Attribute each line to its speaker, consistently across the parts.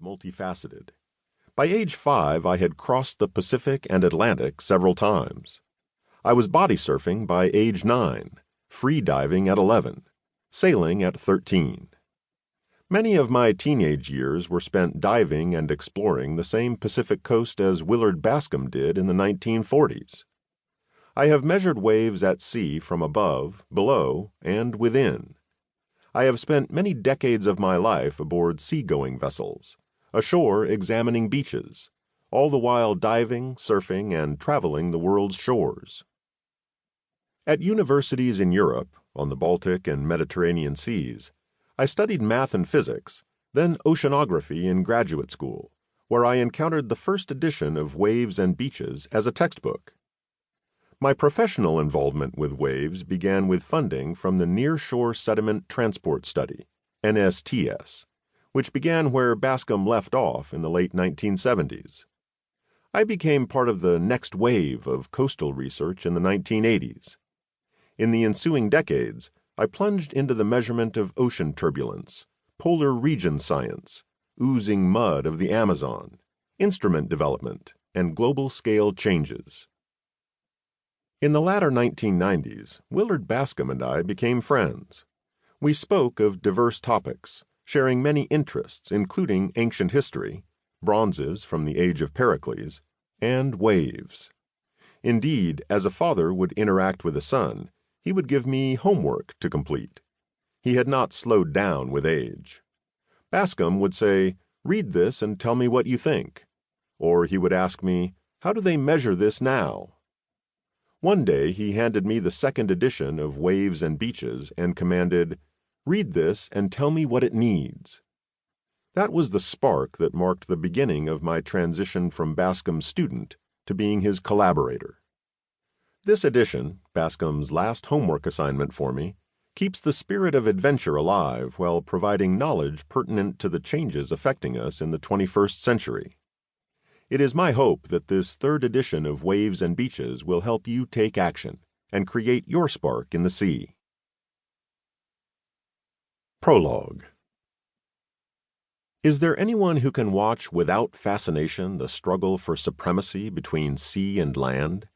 Speaker 1: multifaceted. By age 5, I had crossed the Pacific and Atlantic several times. I was body surfing by age 9, free diving at 11, sailing at 13. Many of my teenage years were spent diving and exploring the same Pacific coast as Willard Bascom did in the 1940s. I have measured waves at sea from above, below, and within. I have spent many decades of my life aboard seagoing vessels, ashore examining beaches, all the while diving, surfing, and traveling the world's shores. At universities in Europe, on the Baltic and Mediterranean seas, I studied math and physics, then oceanography in graduate school, where I encountered the first edition of Waves and Beaches as a textbook. My professional involvement with waves began with funding from the Nearshore Sediment Transport Study, NSTS, which began where Bascom left off in the late 1970s. I became part of the next wave of coastal research in the 1980s. In the ensuing decades, I plunged into the measurement of ocean turbulence, polar region science, oozing mud of the Amazon, instrument development, and global-scale changes. In the latter 1990s, Willard Bascom and I became friends. We spoke of diverse topics, sharing many interests including ancient history, bronzes from the age of Pericles, and waves. Indeed, as a father would interact with a son, he would give me homework to complete. He had not slowed down with age. Bascom would say, "Read this and tell me what you think." Or he would ask me, "How do they measure this now?" One day he handed me the second edition of Waves and Beaches and commanded, "Read this and tell me what it needs." That was the spark that marked the beginning of my transition from Bascom's student to being his collaborator. This edition, Bascom's last homework assignment for me, keeps the spirit of adventure alive while providing knowledge pertinent to the changes affecting us in the 21st century. It is my hope that this third edition of Waves and Beaches will help you take action and create your spark in the sea. Prologue. Is there anyone who can watch without fascination the struggle for supremacy between sea and land?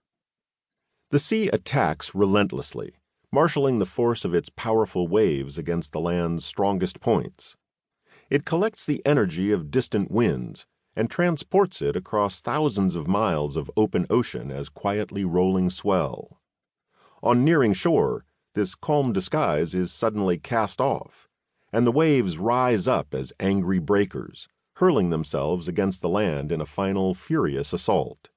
Speaker 1: The sea attacks relentlessly, marshaling the force of its powerful waves against the land's strongest points. It collects the energy of distant winds and transports it across thousands of miles of open ocean as quietly rolling swell. On nearing shore, this calm disguise is suddenly cast off, and the waves rise up as angry breakers, hurling themselves against the land in a final furious assault.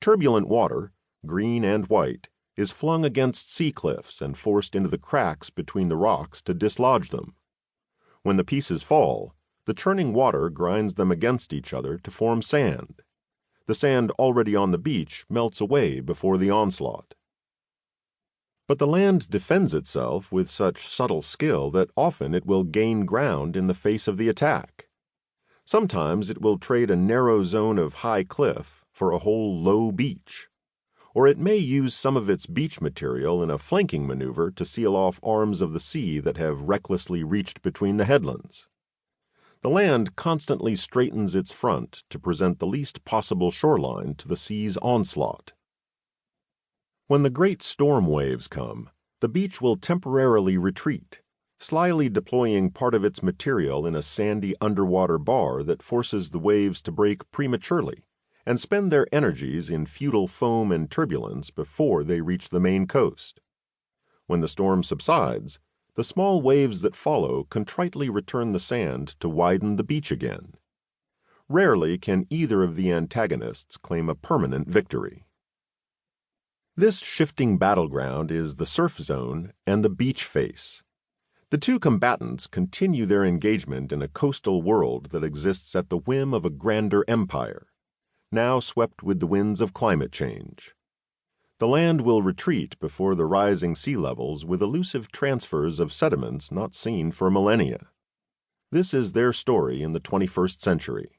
Speaker 1: Turbulent water, green and white, is flung against sea cliffs and forced into the cracks between the rocks to dislodge them. When the pieces fall, the churning water grinds them against each other to form sand. The sand already on the beach melts away before the onslaught. But the land defends itself with such subtle skill that often it will gain ground in the face of the attack. Sometimes it will trade a narrow zone of high cliff for a whole low beach. Or it may use some of its beach material in a flanking maneuver to seal off arms of the sea that have recklessly reached between the headlands. The land constantly straightens its front to present the least possible shoreline to the sea's onslaught. When the great storm waves come, the beach will temporarily retreat, slyly deploying part of its material in a sandy underwater bar that forces the waves to break prematurely and spend their energies in futile foam and turbulence before they reach the main coast. When the storm subsides, the small waves that follow contritely return the sand to widen the beach again. Rarely can either of the antagonists claim a permanent victory. This shifting battleground is the surf zone and the beach face. The two combatants continue their engagement in a coastal world that exists at the whim of a grander empire, now swept with the winds of climate change. The land will retreat before the rising sea levels with elusive transfers of sediments not seen for millennia. This is their story in the 21st century.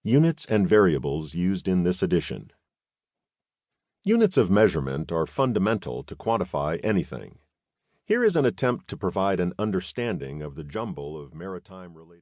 Speaker 1: Units and variables used in this edition. Units of measurement are fundamental to quantify anything. Here is an attempt to provide an understanding of the jumble of maritime-related